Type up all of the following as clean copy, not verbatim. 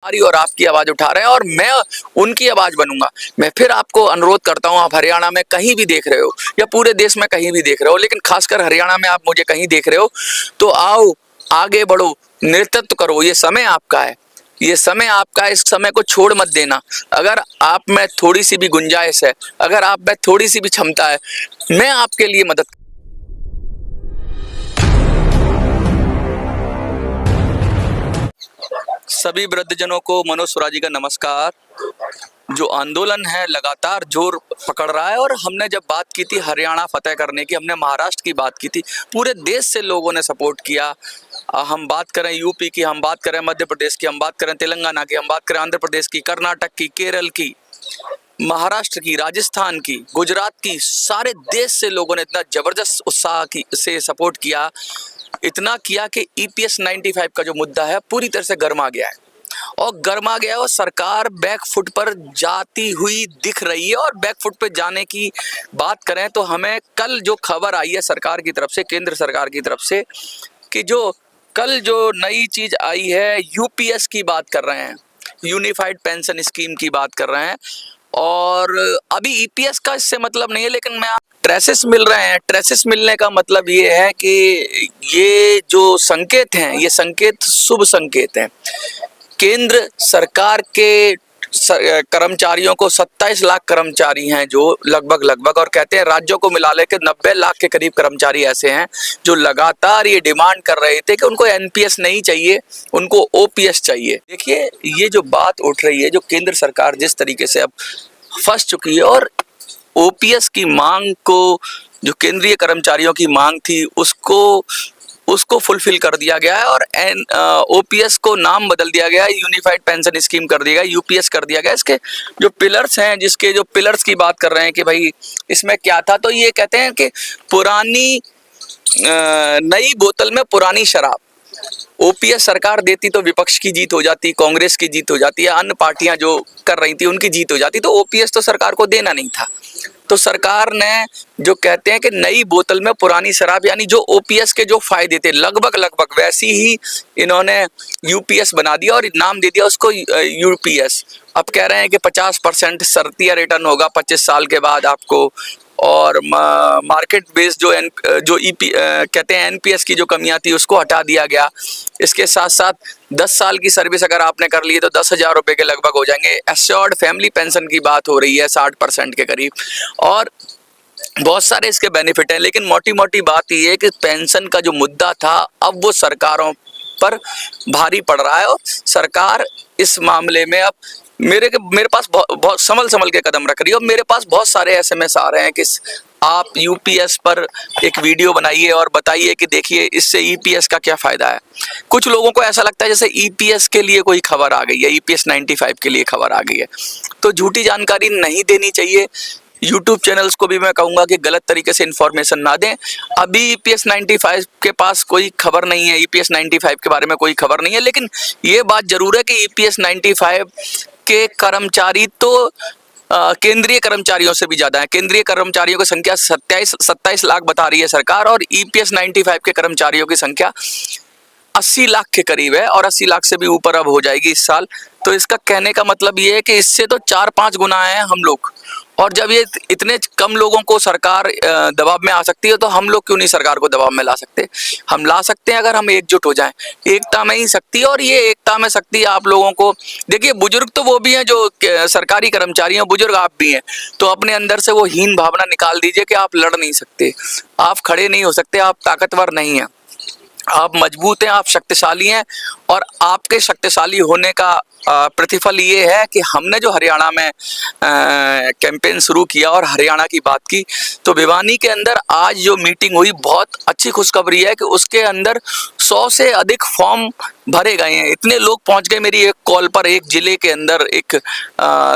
रही और आपकी आवाज उठा रहे हैं और मैं उनकी आवाज बनूंगा। मैं फिर आपको अनुरोध करता हूं, आप हरियाणा में कहीं भी देख रहे हो या पूरे देश में कहीं भी देख रहे हो, लेकिन खासकर हरियाणा में आप मुझे कहीं देख रहे हो, तो आओ आगे बढ़ो, नेतृत्व करो। ये समय आपका है, ये समय आपका है, इस समय को छोड़ मत देना। अगर आप में थोड़ी सी भी गुंजाइश है, अगर आप में थोड़ी सी भी क्षमता है, मैं आपके लिए मदद। सभी वृद्धजनों को मनोज सुराजी का नमस्कार। जो आंदोलन है लगातार जोर पकड़ रहा है और हमने जब बात की थी हरियाणा फतेह करने की, हमने महाराष्ट्र की बात की थी, पूरे देश से लोगों ने सपोर्ट किया। हम बात करें यूपी की, हम बात करें मध्य प्रदेश की, हम बात करें तेलंगाना की, हम बात करें आंध्र प्रदेश की, कर्नाटक की, केरल की, महाराष्ट्र की, राजस्थान की, गुजरात की, सारे देश से लोगों ने इतना जबरदस्त उत्साह से सपोर्ट किया, इतना किया कि ईपीएस 95 का जो मुद्दा है पूरी तरह से गर्मा गया है और गर्मा गया है और सरकार बैकफुट पर जाती हुई दिख रही है। और बैकफुट पे जाने की बात करें तो हमें कल जो खबर आई है सरकार की तरफ से, केंद्र सरकार की तरफ से, कि जो कल जो नई चीज आई है, यूपीएस की बात कर रहे हैं, यूनिफाइड पेंशन स्कीम की बात कर रहे हैं। और अभी ईपीएस का इससे मतलब नहीं है, लेकिन मैं ट्रेसेस मिल रहे हैं। ट्रेसेस मिलने का मतलब ये है कि ये जो संकेत हैं, ये संकेत शुभ संकेत हैं। केंद्र सरकार के कर्मचारियों को 27 लाख कर्मचारी हैं जो लगभग और कहते हैं राज्यों को मिला लेकर 90 लाख के करीब कर्मचारी ऐसे हैं जो लगातार ये डिमांड कर रहे थे कि उनको एनपीएस नहीं चाहिए, उनको ओपीएस चाहिए। देखिए ये जो बात उठ रही है, जो केंद्र सरकार जिस तरीके से अब फंस चुकी है और ओपीएस की मांग को, जो केंद्रीय कर्मचारियों की मांग थी, उसको फुलफिल कर दिया गया है और ओपीएस को नाम बदल दिया गया है, यूनिफाइड पेंशन स्कीम कर दिया गया, यूपीएस कर दिया गया। इसके जो पिलर्स हैं, जिसके जो पिलर्स की बात कर रहे हैं कि भाई इसमें क्या था, तो ये कहते हैं कि पुरानी नई बोतल में पुरानी शराब। ओपीएस सरकार देती तो विपक्ष की जीत हो जाती, कांग्रेस की जीत हो जाती, या अन्य पार्टियां जो कर रही थी उनकी जीत हो जाती, तो ओपीएस तो सरकार को देना नहीं था। तो सरकार ने जो कहते हैं कि नई बोतल में पुरानी शराब, यानी जो ओपीएस के जो फायदे थे लगभग वैसी ही इन्होंने यूपीएस बना दिया और नाम दे दिया उसको यूपीएस। अब कह रहे हैं कि 50% शर्तिया रिटर्न होगा 25 साल के बाद आपको, और मार्केट बेस जो कहते हैं एनपीएस की जो कमियां थी उसको हटा दिया गया। इसके साथ साथ 10 साल की सर्विस अगर आपने कर ली है तो 10,000 रुपये के लगभग हो जाएंगे। एश्योर्ड फैमिली पेंशन की बात हो रही है 60% के करीब, और बहुत सारे इसके बेनिफिट हैं। लेकिन मोटी बात ये है कि पेंशन का जो मुद्दा था अब वो सरकारों पर भारी पड़ रहा है और सरकार इस मामले में अब मेरे पास बहुत संभल के कदम रख रही है। और मेरे पास बहुत सारे एसएमएस आ रहे हैं कि आप यूपीएस पर एक वीडियो बनाइए और बताइए कि देखिए इससे ईपीएस का क्या फायदा है। कुछ लोगों को ऐसा लगता है जैसे ईपीएस के लिए कोई खबर आ गई है, ईपीएस 95 के लिए खबर आ गई है, तो झूठी जानकारी नहीं देनी चाहिए। यूट्यूब चैनल्स को भी मैं कहूँगा कि गलत तरीके से इन्फॉर्मेशन ना दें। अभी ईपीएस 95 के पास कोई खबर नहीं है, ईपीएस 95 के बारे में कोई खबर नहीं है, लेकिन ये बात जरूर है कि ईपीएस 95 के कर्मचारी तो केंद्रीय कर्मचारियों से भी ज्यादा है। केंद्रीय कर्मचारियों की संख्या 27 लाख बता रही है सरकार, और ईपीएस 95 के कर्मचारियों की संख्या 80 लाख के करीब है, और 80 लाख से भी ऊपर अब हो जाएगी इस साल। तो इसका कहने का मतलब ये है कि इससे तो 4-5 गुना है हम लोग, और जब ये इतने कम लोगों को सरकार दबाव में आ सकती है तो हम लोग क्यों नहीं सरकार को दबाव में ला सकते। हम ला सकते हैं अगर हम एकजुट हो जाएं। एकता में ही शक्ति है, और ये एकता में शक्ति आप लोगों को देखिए। बुजुर्ग तो वो भी हैं जो सरकारी कर्मचारी हैं, बुजुर्ग आप भी हैं, तो अपने अंदर से वो हीन भावना निकाल दीजिए कि आप लड़ नहीं सकते, आप खड़े नहीं हो सकते, आप ताकतवर नहीं हैं, आप मजबूत हैं, आप शक्तिशाली हैं। और आपके शक्तिशाली होने का प्रतिफल ये है कि हमने जो हरियाणा में कैंपेन शुरू किया और हरियाणा की बात की, तो भिवानी के अंदर आज जो मीटिंग हुई, बहुत अच्छी खुशखबरी है कि उसके अंदर 100 से अधिक फॉर्म भरे गए हैं। इतने लोग पहुंच गए मेरी एक कॉल पर, एक जिले के अंदर एक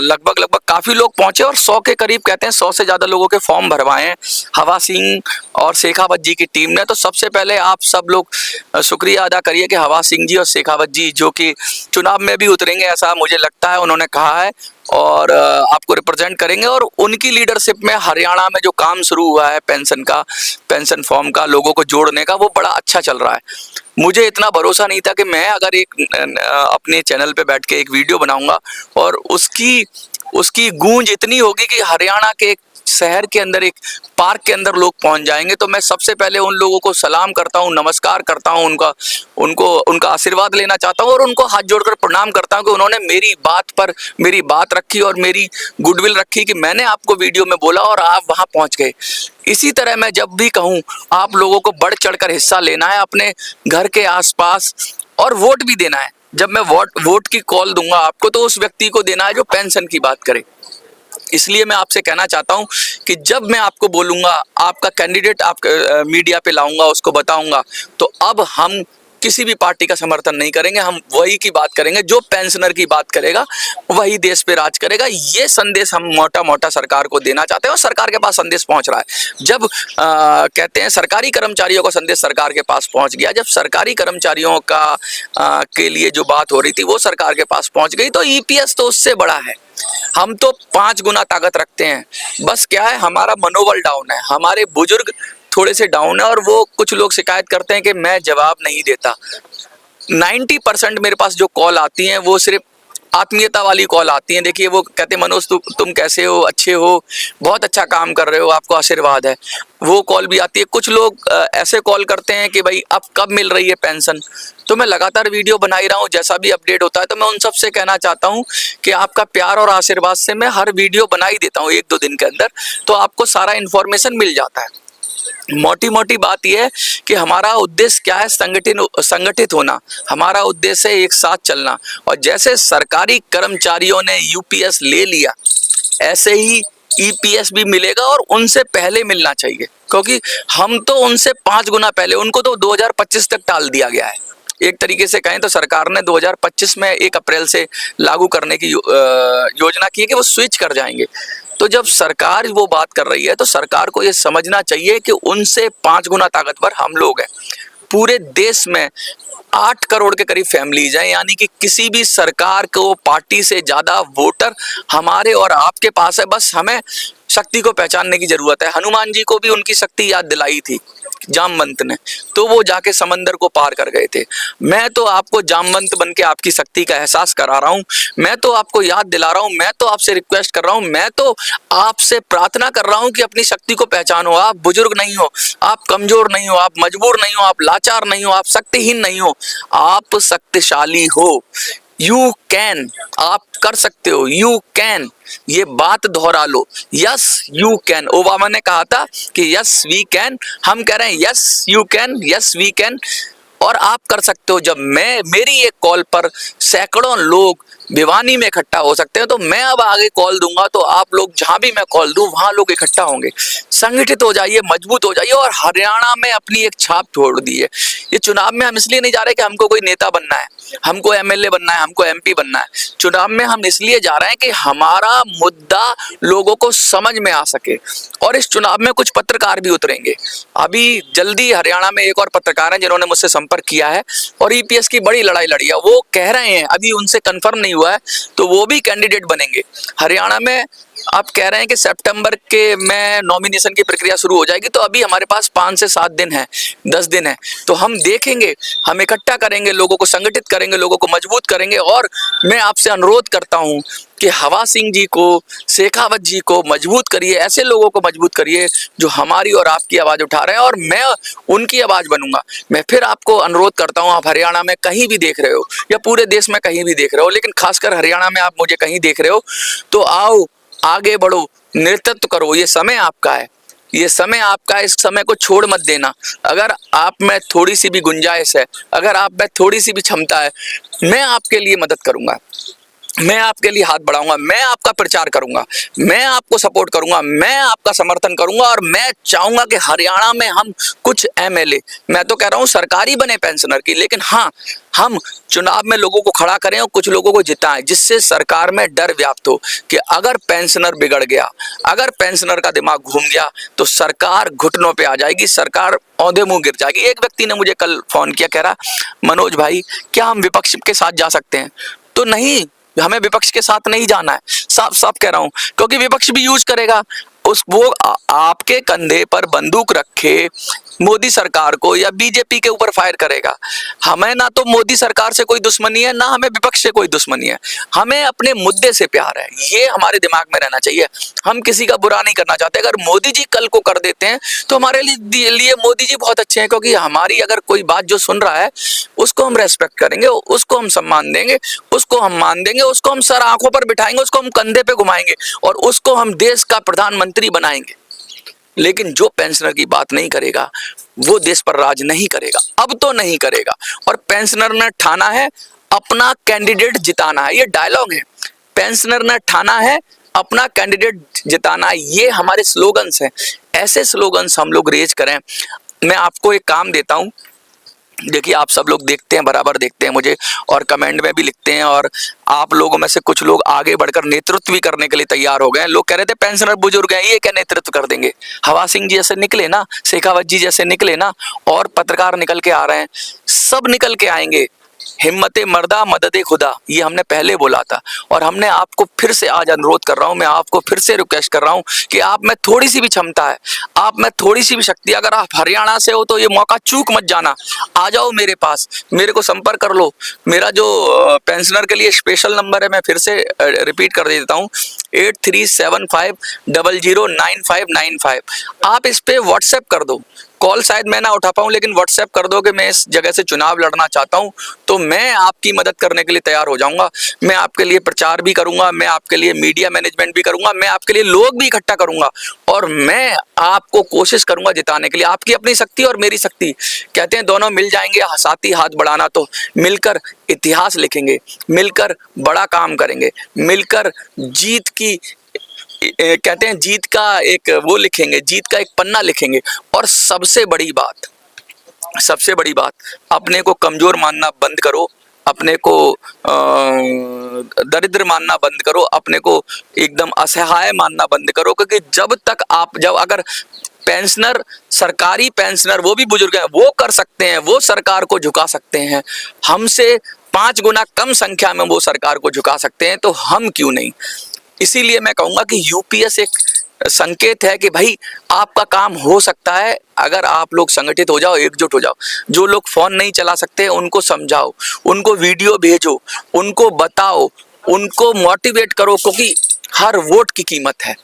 लगभग काफ़ी लोग पहुंचे और 100 के करीब, कहते हैं 100 से ज़्यादा लोगों के फॉर्म भरवाए हैं हवा सिंह और शेखावत जी की टीम ने। तो सबसे पहले आप सब लोग शुक्रिया अदा करिए कि हवा सिंह जी और शेखावत जी, जो कि चुनाव में भी उतरेंगे ऐसा मुझे लगता है, उन्होंने कहा है, और आपको रिप्रेजेंट करेंगे। और उनकी लीडरशिप में हरियाणा में जो काम शुरू हुआ है पेंशन फॉर्म का लोगों को जोड़ने का, वो बड़ा अच्छा चल रहा है। मुझे इतना भरोसा नहीं था कि मैं अगर एक अपने चैनल पे बैठ के एक वीडियो बनाऊंगा और उसकी उसकी गूंज इतनी होगी कि हरियाणा के एक शहर के अंदर, एक पार्क के अंदर लोग पहुंच जाएंगे। तो मैं सबसे पहले उन लोगों को सलाम करता हूं, नमस्कार करता हूं, उनका आशीर्वाद लेना चाहता हूं और उनको हाथ जोड़कर प्रणाम करता हूं कि उन्होंने मेरी बात पर मेरी बात रखी और मेरी गुडविल रखी कि मैंने आपको वीडियो में बोला और आप वहां पहुंच गए। इसी तरह मैं जब भी कहूं, आप लोगों को बढ़ चढ़कर हिस्सा लेना है अपने घर के आसपास और वोट भी देना है। जब मैं वोट की कॉल दूंगा आपको, तो उस व्यक्ति को देना है जो पेंशन की बात करे। इसलिए मैं आपसे कहना चाहता हूं कि जब मैं आपको बोलूंगा, आपका कैंडिडेट आप मीडिया पे लाऊंगा, उसको बताऊंगा, तो अब हम किसी भी पार्टी का समर्थन नहीं करेंगे। हम वही की बात करेंगे जो पेंशनर की बात करेगा, वही देश पे राज करेगा। ये संदेश हम मोटा मोटा सरकार को देना चाहते हैं और सरकार के पास संदेश पहुंच रहा है। जब कहते हैं सरकारी कर्मचारियों का संदेश सरकार के पास पहुंच गया, जब सरकारी कर्मचारियों का के लिए जो बात हो रही थी वो सरकार के पास पहुंच गई, तो ईपीएस तो उससे बड़ा है। हम तो 5 गुना ताकत रखते हैं। बस क्या है, हमारा मनोबल डाउन है, हमारे बुजुर्ग थोड़े से डाउन है और वो कुछ लोग शिकायत करते हैं कि मैं जवाब नहीं देता। 90% मेरे पास जो कॉल आती हैं वो सिर्फ आत्मीयता वाली कॉल आती हैं। देखिए, वो कहते हैं मनोज तुम कैसे हो, अच्छे हो, बहुत अच्छा काम कर रहे हो, आपको आशीर्वाद है। वो कॉल भी आती है। कुछ लोग ऐसे कॉल करते हैं कि भाई अब कब मिल रही है पेंशन। तो मैं लगातार वीडियो बना ही रहा हूँ, जैसा भी अपडेट होता है तो मैं उन सब से कहना चाहता हूँ कि आपका प्यार और आशीर्वाद से मैं हर वीडियो बना ही देता हूँ 1-2 दिन के अंदर, तो आपको सारा इन्फॉर्मेशन मिल जाता है। मोटी मोटी बात यह है कि हमारा उद्देश्य क्या है, संगठित होना। हमारा उद्देश्य है एक साथ चलना। और जैसे सरकारी कर्मचारियों ने यूपीएस ले लिया, ऐसे ही ईपीएस भी मिलेगा और उनसे पहले मिलना चाहिए, क्योंकि हम तो उनसे 5 गुना पहले, उनको तो 2025 तक टाल दिया गया है। एक तरीके से कहें तो सरकार ने 2025 में 1 अप्रैल से लागू करने की योजना की है कि वो स्विच कर जाएंगे। तो जब सरकार वो बात कर रही है तो सरकार को ये समझना चाहिए कि उनसे 5 गुना ताकतवर हम लोग हैं। पूरे देश में 8 करोड़ के करीब फैमिलीज हैं, यानी कि किसी भी सरकार को पार्टी से ज्यादा वोटर हमारे और आपके पास है। बस हमें शक्ति को पहचानने की जरूरत है। हनुमान जी को भी उनकी शक्ति याद दिलाई थी जामवंत ने, तो वो जाके समंदर को पार कर गए थे। मैं तो आपको जामवंत बन के आपकी शक्ति का एहसास करा रहा हूं, मैं तो आपको याद दिला रहा हूं, मैं तो आपसे रिक्वेस्ट कर रहा हूं, मैं तो आपसे प्रार्थना कर रहा हूं कि अपनी शक्ति को पहचानो। आप बुजुर्ग नहीं हो, आप कमजोर नहीं हो, आप मजबूर नहीं हो, आप लाचार नहीं हो, आप शक्तिहीन नहीं हो, आप शक्तिशाली हो। यू कैन, आप कर सकते हो, यू कैन। ये बात दोहरा लो, यस यू कैन। ओबामा ने कहा था कि यस वी कैन, हम कह रहे हैं yes you can, yes we can, और आप कर सकते हो। जब मेरी एक कॉल पर सैकड़ों लोग भिवानी में इकट्ठा हो सकते हैं, तो मैं अब आगे कॉल दूंगा तो आप लोग जहां भी मैं कॉल दूं वहां लोग इकट्ठा होंगे। संगठित हो जाइए, मजबूत हो जाइए और हरियाणा में अपनी एक छाप छोड़ दी है। ये चुनाव में हम इसलिए नहीं जा रहे कि हमको कोई नेता बनना है, हमको एमएलए बनना है, हमको एमपी बनना है। चुनाव में हम इसलिए जा रहे हैं कि हमारा मुद्दा लोगों को समझ में आ सके। और इस चुनाव में कुछ पत्रकार भी उतरेंगे। अभी जल्दी हरियाणा में एक और पत्रकार हैं जिन्होंने मुझसे संपर्क किया है और ईपीएस की बड़ी लड़ाई लड़ी है। वो कह रहे हैं, अभी उनसे कंफर्म नहीं हुआ है, तो वो भी कैंडिडेट बनेंगे हरियाणा में। आप कह रहे हैं कि सितंबर के में नॉमिनेशन की प्रक्रिया शुरू हो जाएगी, तो अभी हमारे पास 5 से 7 दिन है, 10 दिन है, तो हम देखेंगे, हम इकट्ठा करेंगे, लोगों को संगठित करेंगे, लोगों को मजबूत करेंगे। और मैं आपसे अनुरोध करता हूं कि हवा सिंह जी को, शेखावत जी को मजबूत करिए, ऐसे लोगों को मजबूत करिए जो हमारी और आपकी आवाज उठा रहे हैं, और मैं उनकी आवाज बनूंगा। मैं फिर आपको अनुरोध करता हूं, आप हरियाणा में कहीं भी देख रहे हो या पूरे देश में कहीं भी देख रहे हो, लेकिन खासकर हरियाणा में आप मुझे कहीं देख रहे हो, तो आओ, आगे बढ़ो, नेतृत्व करो। ये समय आपका है, ये समय आपका है, इस समय को छोड़ मत देना। अगर आप में थोड़ी सी भी गुंजाइश है, अगर आप में थोड़ी सी भी क्षमता है, मैं आपके लिए मदद करूंगा, मैं आपके लिए हाथ बढ़ाऊंगा, मैं आपका प्रचार करूंगा, मैं आपको सपोर्ट करूंगा, मैं आपका समर्थन करूंगा। और मैं चाहूंगा कि हरियाणा में हम कुछ एमएलए, मैं तो कह रहा हूं सरकारी बने पेंशनर की, लेकिन हाँ, हम चुनाव में लोगों को खड़ा करें और कुछ लोगों को जिताएं, जिससे सरकार में डर व्याप्त हो कि अगर पेंशनर बिगड़ गया, अगर पेंशनर का दिमाग घूम गया, तो सरकार घुटनों पे आ जाएगी, सरकार औंधे मुंह गिर जाएगी। एक व्यक्ति ने मुझे कल फोन किया, कह रहा मनोज भाई क्या हम विपक्ष के साथ जा सकते हैं? तो नहीं, हमें विपक्ष के साथ नहीं जाना है, साफ साफ कह रहा हूं, क्योंकि विपक्ष भी यूज करेगा वो आपके कंधे पर बंदूक रखे मोदी सरकार को या बीजेपी के ऊपर फायर करेगा। हमें ना तो मोदी सरकार से कोई दुश्मनी है, ना हमें विपक्ष से कोई दुश्मनी है, हमें अपने मुद्दे से प्यार है। ये हमारे दिमाग में रहना चाहिए। हम किसी का बुरा नहीं करना चाहते। अगर मोदी जी कल को कर देते हैं तो हमारे लिए मोदी जी बहुत अच्छे हैं, क्योंकि हमारी अगर कोई बात जो सुन रहा है उसको हम रेस्पेक्ट करेंगे, उसको हम सम्मान देंगे, उसको हम मान देंगे, उसको हम सर आंखों पर बिठाएंगे, उसको हम कंधे पे घुमाएंगे और उसको हम देश का प्रधानमंत्री बनाएंगे। लेकिन जो पेंशनर की बात नहीं करेगा वो देश पर राज नहीं करेगा, अब तो नहीं करेगा। और पेंशनर ने ठाना है अपना कैंडिडेट जिताना है, ये डायलॉग है। पेंशनर ने ठाना है अपना कैंडिडेट जिताना है, ये हमारे स्लोगन्स हैं। ऐसे स्लोगन्स हम लोग रेज करें। मैं आपको एक काम देता हूं, देखिए आप सब लोग देखते हैं, बराबर देखते हैं मुझे और कमेंट में भी लिखते हैं, और आप लोगों में से कुछ लोग आगे बढ़कर नेतृत्व भी करने के लिए तैयार हो गए हैं। लोग कह रहे थे पेंशनर बुजुर्ग हैं, ये क्या नेतृत्व कर देंगे। हवा सिंह जी जैसे निकले ना, शेखावत जी जैसे निकले ना, और पत्रकार निकल के आ रहे हैं, सब निकल के आएंगे। हिम्मते मर्दा मददे खुदा, ये हमने पहले बोला था। और हमने आपको फिर से आज अनुरोध कर रहा हूं, मैं आपको फिर से रिक्वेस्ट कर रहा हूं कि आप में थोड़ी सी भी क्षमता है, आप में थोड़ी सी भी शक्ति, अगर आप हरियाणा से हो तो ये मौका चूक मत जाना। आ जाओ मेरे पास, मेरे को संपर्क कर लो। मेरा जो पेंशनर के लिए स्पेशल नंबर है, मैं फिर से रिपीट कर देता हूँ, 8375009595। आप इस पे व्हाट्सएप कर दो। कॉल शायद मैं ना उठा पाऊं, लेकिन व्हाट्सएप कर दो कि मैं इस जगह से चुनाव लड़ना चाहता हूं, तो मैं आपकी मदद करने के लिए तैयार हो जाऊंगा। मैं आपके लिए प्रचार भी करूंगा, मैं आपके लिए मीडिया मैनेजमेंट भी करूंगा, मैं आपके लिए लोग भी इकट्ठा करूंगा, और मैं आपको कोशिश करूंगा जिताने के लिए। आपकी अपनी शक्ति और मेरी शक्ति, कहते हैं दोनों मिल जाएंगे, साथी हाथ बढ़ाना, तो मिलकर इतिहास लिखेंगे, मिलकर बड़ा काम करेंगे, मिलकर जीत की, कहते हैं जीत का एक वो लिखेंगे, जीत का एक पन्ना लिखेंगे। और सबसे बड़ी बात, अपने को कमजोर मानना बंद करो, अपने को दरिद्र मानना बंद करो, अपने को एकदम असहाय मानना बंद करो। क्योंकि जब अगर पेंशनर, सरकारी पेंशनर, वो भी बुजुर्ग हैं, वो कर सकते हैं, वो सरकार को झुका सकते हैं, हमसे 5 गुना कम संख्या में वो सरकार को झुका सकते हैं, तो हम क्यों नहीं। इसीलिए मैं कहूंगा कि यूपीएस एक संकेत है कि भाई आपका काम हो सकता है, अगर आप लोग संगठित हो जाओ, एकजुट हो जाओ। जो लोग फोन नहीं चला सकते उनको समझाओ, उनको वीडियो भेजो, उनको बताओ, उनको मोटिवेट करो, क्योंकि हर वोट की कीमत है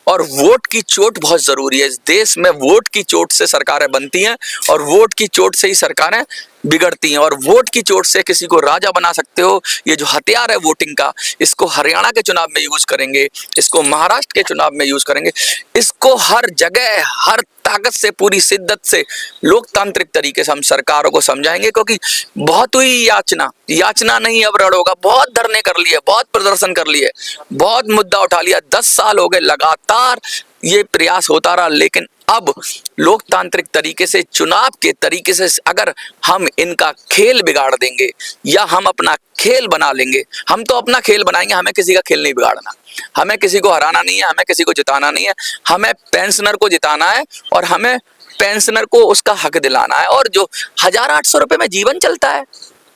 और वोट की चोट बहुत जरूरी है। इस देश में वोट की चोट से सरकारें बनती हैं और वोट की चोट से ही सरकारें बिगड़ती हैं, और वोट की चोट से किसी को राजा बना सकते हो। ये जो हथियार है वोटिंग का, इसको हरियाणा के चुनाव में यूज करेंगे, इसको महाराष्ट्र के चुनाव में यूज करेंगे, इसको हर जगह हर ताकत से, पूरी शिद्दत से, लोकतांत्रिक तरीके से हम सरकारों को समझाएंगे। क्योंकि बहुत हुई याचना नहीं अब रण होगा। बहुत धरने कर लिए, बहुत प्रदर्शन कर लिए, बहुत मुद्दा उठा लिया, 10 साल हो गए लगातार ये प्रयास होता रहा, लेकिन अब लोकतांत्रिक तरीके से, चुनाव के तरीके से अगर हम इनका खेल बिगाड़ देंगे या हम अपना खेल बना लेंगे, हम तो अपना खेल बनाएंगे, हमें किसी का खेल नहीं बिगाड़ना, हमें किसी को हराना नहीं है, हमें किसी को जिताना नहीं है, हमें पेंशनर को जिताना है और हमें पेंशनर को उसका हक दिलाना है। और जो 1800 रुपए में जीवन चलता है,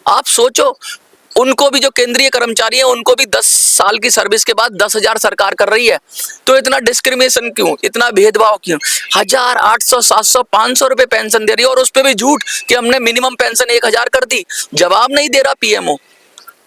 आप सोचो, उनको भी, जो केंद्रीय कर्मचारी हैं, उनको भी 10 साल की सर्विस के बाद 10,000 सरकार कर रही है। तो इतना डिस्क्रिमिनेशन क्यों, इतना भेदभाव क्यों। 1,000, 800, 700, 500 रुपए पेंशन दे रही है, और उस पर भी झूठ कि हमने मिनिमम पेंशन 1,000 कर दी। जवाब नहीं दे रहा पीएमओ।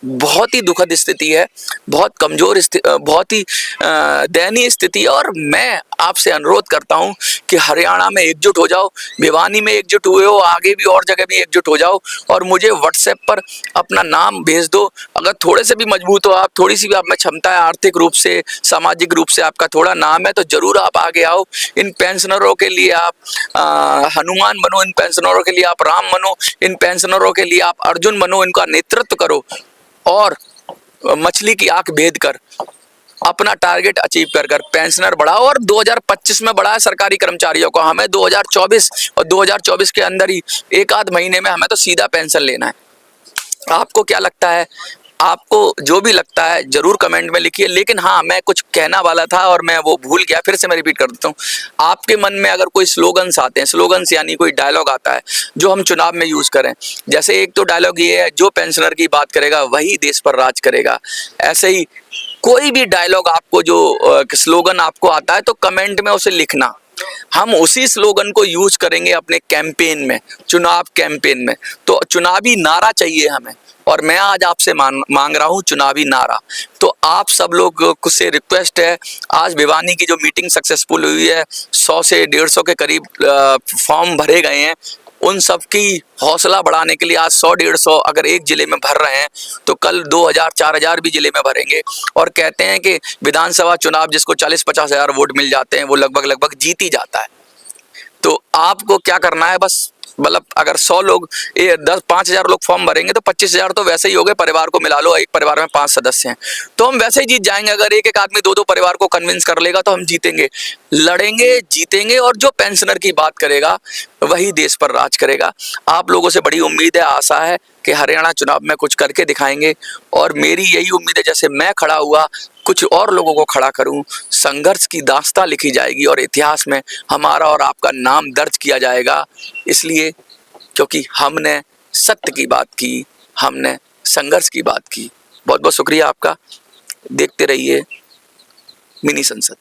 बहुत ही दुखद स्थिति है, बहुत कमजोर बहुत ही दयनीय स्थिति है। और मैं आपसे अनुरोध करता हूं कि हरियाणा में एकजुट हो जाओ, भिवानी में एकजुट हुए हो, आगे भी और जगह भी एकजुट हो जाओ, और मुझे व्हाट्सएप पर अपना नाम भेज दो। अगर थोड़े से भी मजबूत हो आप, थोड़ी सी भी आप में क्षमता है, आर्थिक रूप से, सामाजिक रूप से आपका थोड़ा नाम है, तो जरूर आप आगे आओ। इन पेंशनरों के लिए आप हनुमान बनो, इन पेंशनरों के लिए आप राम बनो, इन पेंशनरों के लिए आप अर्जुन बनो, इनका नेतृत्व करो और मछली की आंख भेद कर अपना टारगेट अचीव कर पेंशनर बढ़ाओ। और 2025 में बढ़ा है सरकारी कर्मचारियों को, हमें 2024 और 2024 के अंदर ही 1 आध महीने में हमें तो सीधा पेंशन लेना है। आपको क्या लगता है? आपको जो भी लगता है जरूर कमेंट में लिखिए। लेकिन हाँ, मैं कुछ कहना वाला था और मैं वो भूल गया, फिर से मैं रिपीट कर देता हूँ। आपके मन में अगर कोई स्लोगन्स आते हैं, स्लोगन्स यानी कोई डायलॉग आता है जो हम चुनाव में यूज करें, जैसे एक तो डायलॉग ये है, जो पेंशनर की बात करेगा वही देश पर राज करेगा। ऐसे ही कोई भी डायलॉग आपको, जो स्लोगन आपको आता है, तो कमेंट में उसे लिखना। हम उसी स्लोगन को यूज करेंगे अपने कैंपेन में, चुनाव कैंपेन में। तो चुनावी नारा चाहिए हमें, और मैं आज आपसे मांग रहा हूं चुनावी नारा। तो आप सब लोग को से रिक्वेस्ट है, आज भिवानी की जो मीटिंग सक्सेसफुल हुई है, 100 से 150 के करीब फॉर्म भरे गए हैं। उन सब की हौसला बढ़ाने के लिए आज 100-150 अगर एक जिले में भर रहे हैं तो कल 2000-4000 भी जिले में भरेंगे। और कहते हैं कि विधानसभा चुनाव जिसको 40-50 हजार वोट मिल जाते हैं वो लगभग जीत ही जाता है। तो आपको क्या करना है, बस मतलब अगर 100 लोग 5,000 लोग फॉर्म भरेंगे तो 25,000 तो वैसे ही हो गए, परिवार को मिला लो, एक परिवार में 5 सदस्य हैं तो हम वैसे ही जीत जाएंगे। अगर एक एक आदमी 2-2 परिवार को कन्विंस कर लेगा तो हम जीतेंगे, लड़ेंगे, जीतेंगे। और जो पेंशनर की बात करेगा वही देश पर राज करेगा। आप लोगों से बड़ी उम्मीद है, आशा है कि हरियाणा चुनाव में कुछ करके दिखाएंगे। और मेरी यही उम्मीद है, जैसे मैं खड़ा हुआ कुछ और लोगों को खड़ा करूं, संघर्ष की दास्तां लिखी जाएगी और इतिहास में हमारा और आपका नाम दर्ज किया जाएगा। इसलिए क्योंकि हमने सत्य की बात की, हमने संघर्ष की बात की। बहुत बहुत शुक्रिया आपका। देखते रहिए मिनी संसद।